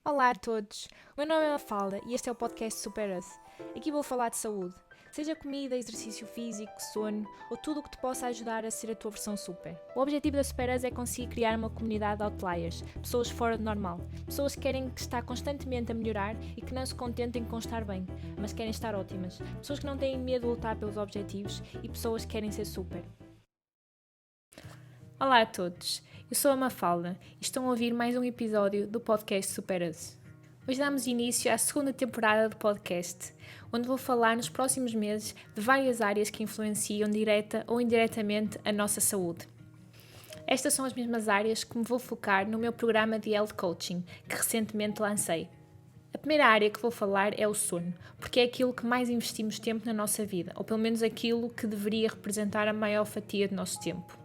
Olá a todos, o meu nome é Mafalda e este é o podcast Supera-se. Aqui vou falar de saúde, seja comida, exercício físico, sono ou tudo o que te possa ajudar a ser a tua versão super. O objetivo da Supera-se é conseguir criar uma comunidade de outliers, pessoas fora do normal, pessoas que querem estar constantemente a melhorar e que não se contentem com estar bem, mas querem estar ótimas, pessoas que não têm medo de lutar pelos objetivos e pessoas que querem ser super. Olá a todos, eu sou a Mafalda e estão a ouvir mais um episódio do podcast Supera-se. Hoje damos início à segunda temporada do podcast, onde vou falar nos próximos meses de várias áreas que influenciam direta ou indiretamente a nossa saúde. Estas são as mesmas áreas que me vou focar no meu programa de Health Coaching, que recentemente lancei. A primeira área que vou falar é o sono, porque é aquilo que mais investimos tempo na nossa vida, ou pelo menos aquilo que deveria representar a maior fatia do nosso tempo.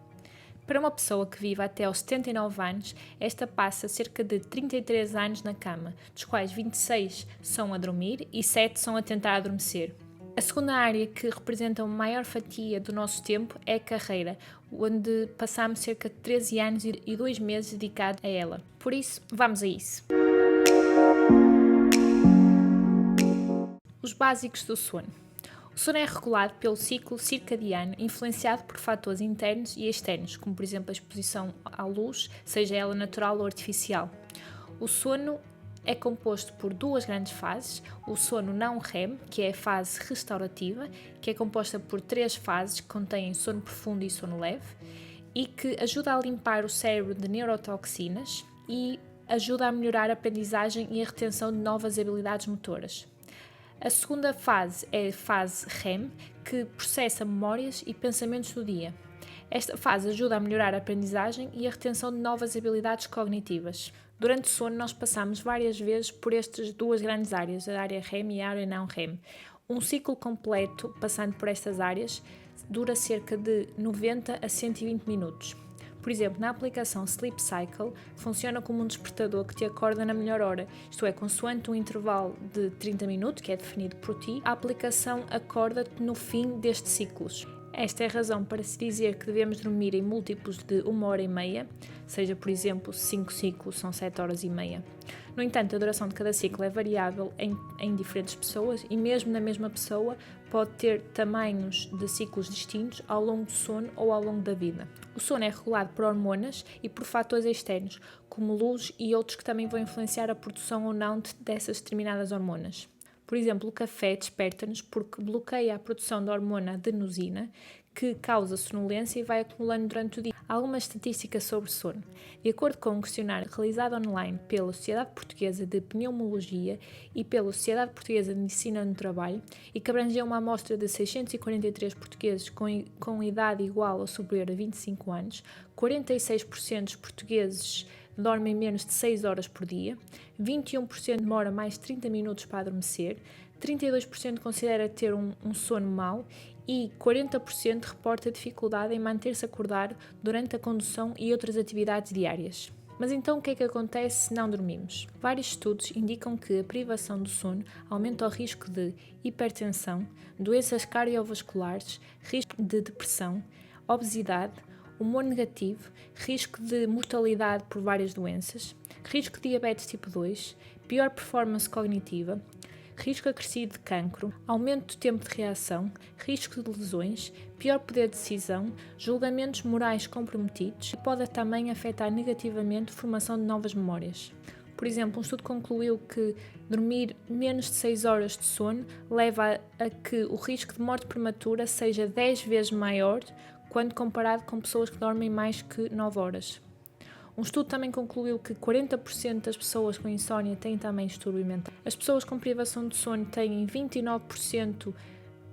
Para uma pessoa que vive até aos 79 anos, esta passa cerca de 33 anos na cama, dos quais 26 são a dormir e 7 são a tentar adormecer. A segunda área que representa a maior fatia do nosso tempo é a carreira, onde passamos cerca de 13 anos e 2 meses dedicados a ela. Por isso, vamos a isso. Os básicos do sono. O sono é regulado pelo ciclo circadiano, influenciado por fatores internos e externos, como por exemplo a exposição à luz, seja ela natural ou artificial. O sono é composto por duas grandes fases: o sono não REM, que é a fase restaurativa, que é composta por 3 fases que contêm sono profundo e sono leve, e que ajuda a limpar o cérebro de neurotoxinas e ajuda a melhorar a aprendizagem e a retenção de novas habilidades motoras. A segunda fase é a fase REM, que processa memórias e pensamentos do dia. Esta fase ajuda a melhorar a aprendizagem e a retenção de novas habilidades cognitivas. Durante o sono, nós passamos várias vezes por estas duas grandes áreas, a área REM e a área não REM. Um ciclo completo, passando por estas áreas, dura cerca de 90 a 120 minutos. Por exemplo, na aplicação Sleep Cycle, funciona como um despertador que te acorda na melhor hora, isto é, consoante um intervalo de 30 minutos, que é definido por ti, a aplicação acorda-te no fim destes ciclos. Esta é a razão para se dizer que devemos dormir em múltiplos de 1h30, seja, por exemplo, 5 ciclos são 7h30. No entanto, a duração de cada ciclo é variável em diferentes pessoas e mesmo na mesma pessoa pode ter tamanhos de ciclos distintos ao longo do sono ou ao longo da vida. O sono é regulado por hormonas e por fatores externos, como luz e outros que também vão influenciar a produção ou não dessas determinadas hormonas. Por exemplo, o café desperta-nos porque bloqueia a produção da hormona adenosina, que causa sonolência e vai acumulando durante o dia. Há algumas estatísticas sobre sono. De acordo com um questionário realizado online pela Sociedade Portuguesa de Pneumologia e pela Sociedade Portuguesa de Medicina no Trabalho, e que abrangeu uma amostra de 643 portugueses com idade igual ou superior a 25 anos, 46% dos portugueses dormem menos de 6 horas por dia, 21% demora mais de 30 minutos para adormecer, 32% considera ter um sono mau e 40% reporta dificuldade em manter-se acordado durante a condução e outras atividades diárias. Mas então o que é que acontece se não dormimos? Vários estudos indicam que a privação do sono aumenta o risco de hipertensão, doenças cardiovasculares, risco de depressão, obesidade, humor negativo, risco de mortalidade por várias doenças, risco de diabetes tipo 2, pior performance cognitiva, risco acrescido de cancro, aumento do tempo de reação, risco de lesões, pior poder de decisão, julgamentos morais comprometidos e pode também afetar negativamente a formação de novas memórias. Por exemplo, um estudo concluiu que dormir menos de 6 horas de sono leva a que o risco de morte prematura seja 10 vezes maior quando comparado com pessoas que dormem mais que 9 horas. Um estudo também concluiu que 40% das pessoas com insónia têm também distúrbio mental. As pessoas com privação de sono têm 29%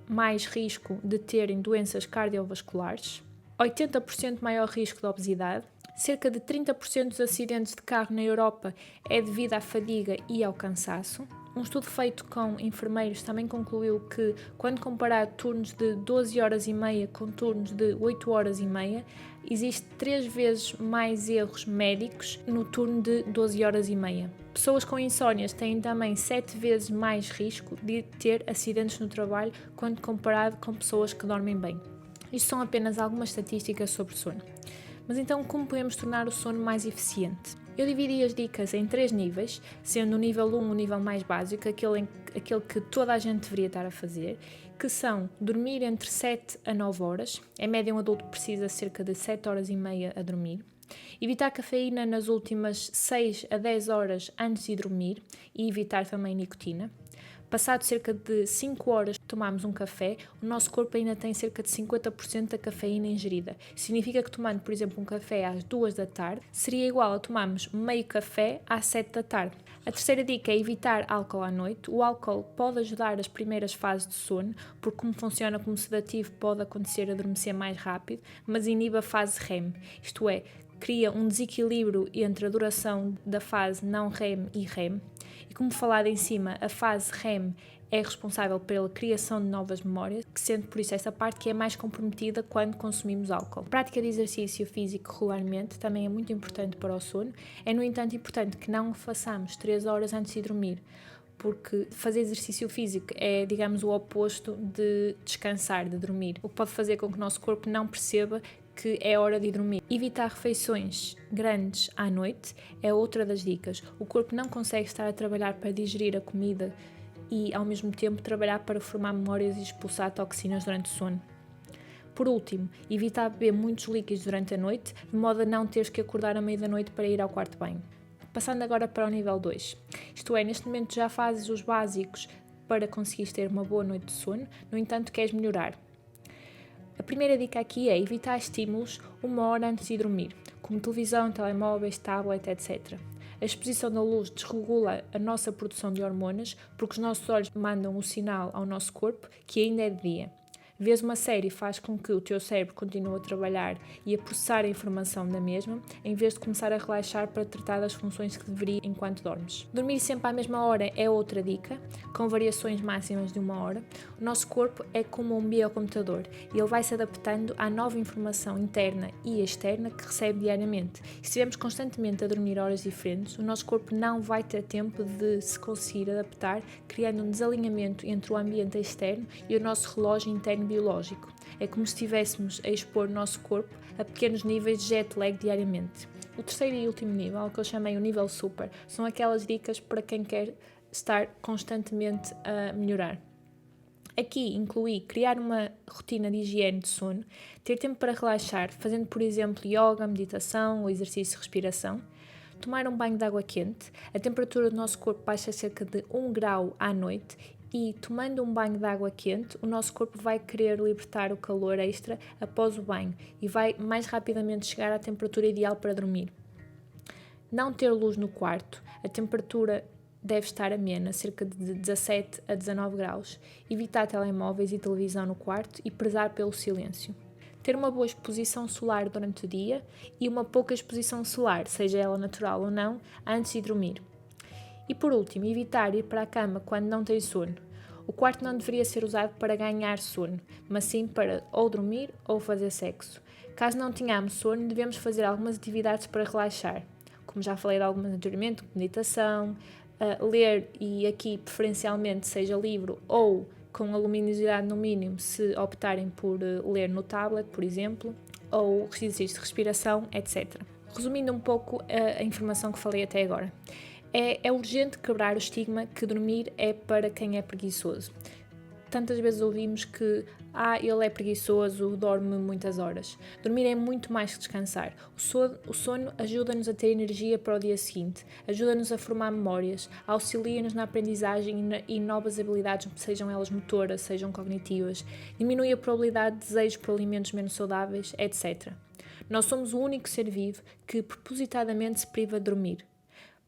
mais risco de terem doenças cardiovasculares, 80% maior risco de obesidade, cerca de 30% dos acidentes de carro na Europa é devido à fadiga e ao cansaço. Um estudo feito com enfermeiros também concluiu que, quando comparado turnos de 12 horas e meia com turnos de 8 horas e meia, existe 3 vezes mais erros médicos no turno de 12 horas e meia. Pessoas com insónias têm também 7 vezes mais risco de ter acidentes no trabalho quando comparado com pessoas que dormem bem. Isto são apenas algumas estatísticas sobre sono. Mas então, como podemos tornar o sono mais eficiente? Eu dividi as dicas em 3 níveis, sendo o nível 1 o nível mais básico, aquele que toda a gente deveria estar a fazer, que são dormir entre 7 a 9 horas, em média um adulto precisa cerca de 7 horas e meia a dormir, evitar cafeína nas últimas 6 a 10 horas antes de dormir e evitar também nicotina. Passado cerca de 5 horas que tomamos um café, o nosso corpo ainda tem cerca de 50% da cafeína ingerida. Significa que tomando, por exemplo, um café às 2 da tarde, seria igual a tomarmos meio café às 7 da tarde. A terceira dica é evitar álcool à noite. O álcool pode ajudar as primeiras fases de sono, porque como funciona como sedativo pode acontecer adormecer mais rápido, mas inibe a fase REM, isto é, cria um desequilíbrio entre a duração da fase não REM e REM. E como falado em cima, a fase REM é responsável pela criação de novas memórias, sendo por isso essa parte que é mais comprometida quando consumimos álcool. A prática de exercício físico regularmente também é muito importante para o sono. É, no entanto, importante que não o façamos 3 horas antes de dormir, porque fazer exercício físico é, digamos, o oposto de descansar, de dormir, o que pode fazer com que o nosso corpo não perceba que é hora de dormir. Evitar refeições grandes à noite é outra das dicas. O corpo não consegue estar a trabalhar para digerir a comida e, ao mesmo tempo, trabalhar para formar memórias e expulsar toxinas durante o sono. Por último, evitar beber muitos líquidos durante a noite, de modo a não teres que acordar à meia da noite para ir ao quarto de banho. Passando agora para o nível 2. Isto é, neste momento já fazes os básicos para conseguires ter uma boa noite de sono, no entanto queres melhorar. A primeira dica aqui é evitar estímulos 1 hora antes de dormir, como televisão, telemóveis, tablet, etc. A exposição da luz desregula a nossa produção de hormonas, porque os nossos olhos mandam um sinal ao nosso corpo que ainda é de dia. Vês uma série faz com que o teu cérebro continue a trabalhar e a processar a informação da mesma, em vez de começar a relaxar para tratar das funções que deveria enquanto dormes. Dormir sempre à mesma hora é outra dica, com variações máximas de 1 hora. O nosso corpo é como um biocomputador e ele vai se adaptando à nova informação interna e externa que recebe diariamente. Se estivermos constantemente a dormir horas diferentes, o nosso corpo não vai ter tempo de se conseguir adaptar, criando um desalinhamento entre o ambiente externo e o nosso relógio interno biológico. É como se estivéssemos a expor o nosso corpo a pequenos níveis de jet lag diariamente. O terceiro e último nível, que eu chamei o nível super, são aquelas dicas para quem quer estar constantemente a melhorar. Aqui incluí criar uma rotina de higiene de sono, ter tempo para relaxar, fazendo, por exemplo, yoga, meditação ou exercício de respiração, tomar um banho de água quente. A temperatura do nosso corpo baixa cerca de 1 grau à noite e, tomando um banho de água quente, o nosso corpo vai querer libertar o calor extra após o banho e vai mais rapidamente chegar à temperatura ideal para dormir. Não ter luz no quarto. A temperatura deve estar amena, cerca de 17 a 19 graus. Evitar telemóveis e televisão no quarto e prezar pelo silêncio. Ter uma boa exposição solar durante o dia e uma pouca exposição solar, seja ela natural ou não, antes de dormir. E por último, evitar ir para a cama quando não tens sono. O quarto não deveria ser usado para ganhar sono, mas sim para ou dormir ou fazer sexo. Caso não tenhamos sono, devemos fazer algumas atividades para relaxar, como já falei de algumas anteriormente, meditação, ler, e aqui preferencialmente seja livro ou com a luminosidade no mínimo, se optarem por ler no tablet, por exemplo, ou exercícios de respiração, etc. Resumindo um pouco a informação que falei até agora. É urgente quebrar o estigma que dormir é para quem é preguiçoso. Tantas vezes ouvimos que ele é preguiçoso, dorme muitas horas. Dormir é muito mais que descansar. O sono ajuda-nos a ter energia para o dia seguinte, ajuda-nos a formar memórias, auxilia-nos na aprendizagem e novas habilidades, sejam elas motoras, sejam cognitivas, diminui a probabilidade de desejos por alimentos menos saudáveis, etc. Nós somos o único ser vivo que propositadamente se priva de dormir.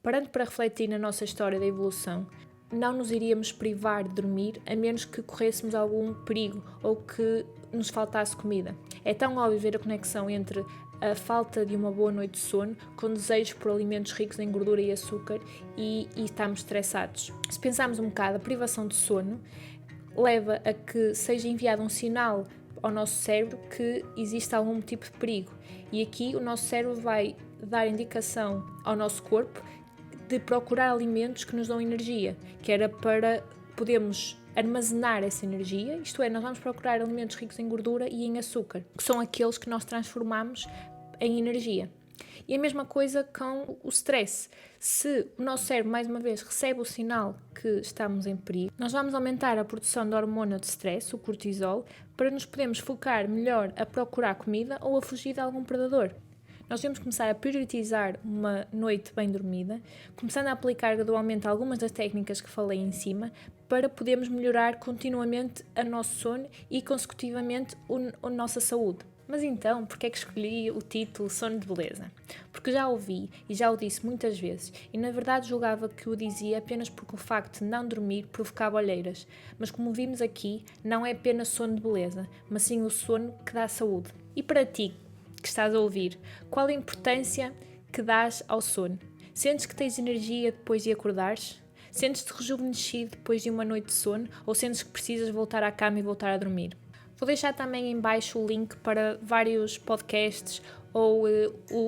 Parando para refletir na nossa história da evolução, não nos iríamos privar de dormir a menos que corrêssemos algum perigo ou que nos faltasse comida. É tão óbvio ver a conexão entre a falta de uma boa noite de sono com desejos por alimentos ricos em gordura e açúcar e estamos estressados. Se pensarmos um bocado, a privação de sono leva a que seja enviado um sinal ao nosso cérebro que existe algum tipo de perigo. E aqui o nosso cérebro vai dar indicação ao nosso corpo de procurar alimentos que nos dão energia, que era para podermos armazenar essa energia, isto é, nós vamos procurar alimentos ricos em gordura e em açúcar, que são aqueles que nós transformamos em energia. E a mesma coisa com o stress. Se o nosso cérebro, mais uma vez, recebe o sinal que estamos em perigo, nós vamos aumentar a produção da hormona de stress, o cortisol, para nos podermos focar melhor a procurar comida ou a fugir de algum predador. Nós devemos começar a priorizar uma noite bem dormida, começando a aplicar gradualmente algumas das técnicas que falei em cima, para podermos melhorar continuamente o nosso sono e, consecutivamente, a nossa saúde. Mas então, por que é que escolhi o título Sono de Beleza? Porque já ouvi e já o disse muitas vezes e na verdade julgava que o dizia apenas porque o facto de não dormir provocava olheiras. Mas como vimos aqui, não é apenas sono de beleza, mas sim o sono que dá saúde. E para ti, que estás a ouvir, qual a importância que dás ao sono? Sentes que tens energia depois de acordares? Sentes-te rejuvenescido depois de uma noite de sono ou sentes que precisas voltar à cama e voltar a dormir? Vou deixar também em baixo o link para vários podcasts ou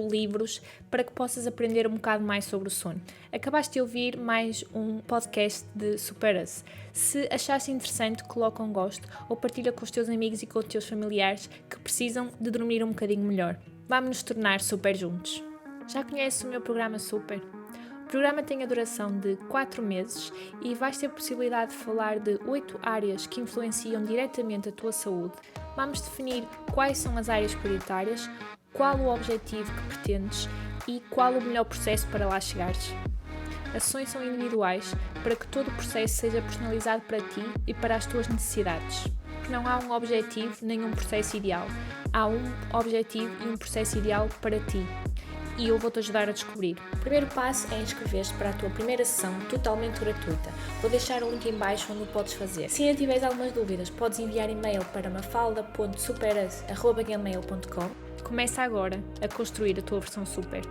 livros para que possas aprender um bocado mais sobre o sono. Acabaste de ouvir mais um podcast de Supera-se. Se achaste interessante, coloca um gosto ou partilha com os teus amigos e com os teus familiares que precisam de dormir um bocadinho melhor. Vamos nos tornar super juntos. Já conheces o meu programa Super? O programa tem a duração de 4 meses e vais ter a possibilidade de falar de 8 áreas que influenciam diretamente a tua saúde. Vamos definir quais são as áreas prioritárias, qual o objetivo que pretendes e qual o melhor processo para lá chegares. As sessões são individuais para que todo o processo seja personalizado para ti e para as tuas necessidades. Não há um objetivo nem um processo ideal. Há um objetivo e um processo ideal para ti. E eu vou-te ajudar a descobrir. O primeiro passo é inscrever-te para a tua primeira sessão totalmente gratuita. Vou deixar o link em baixo onde o podes fazer. Se ainda tiveres algumas dúvidas, podes enviar e-mail para mafalda.superas@gmail.com. Começa agora a construir a tua versão super.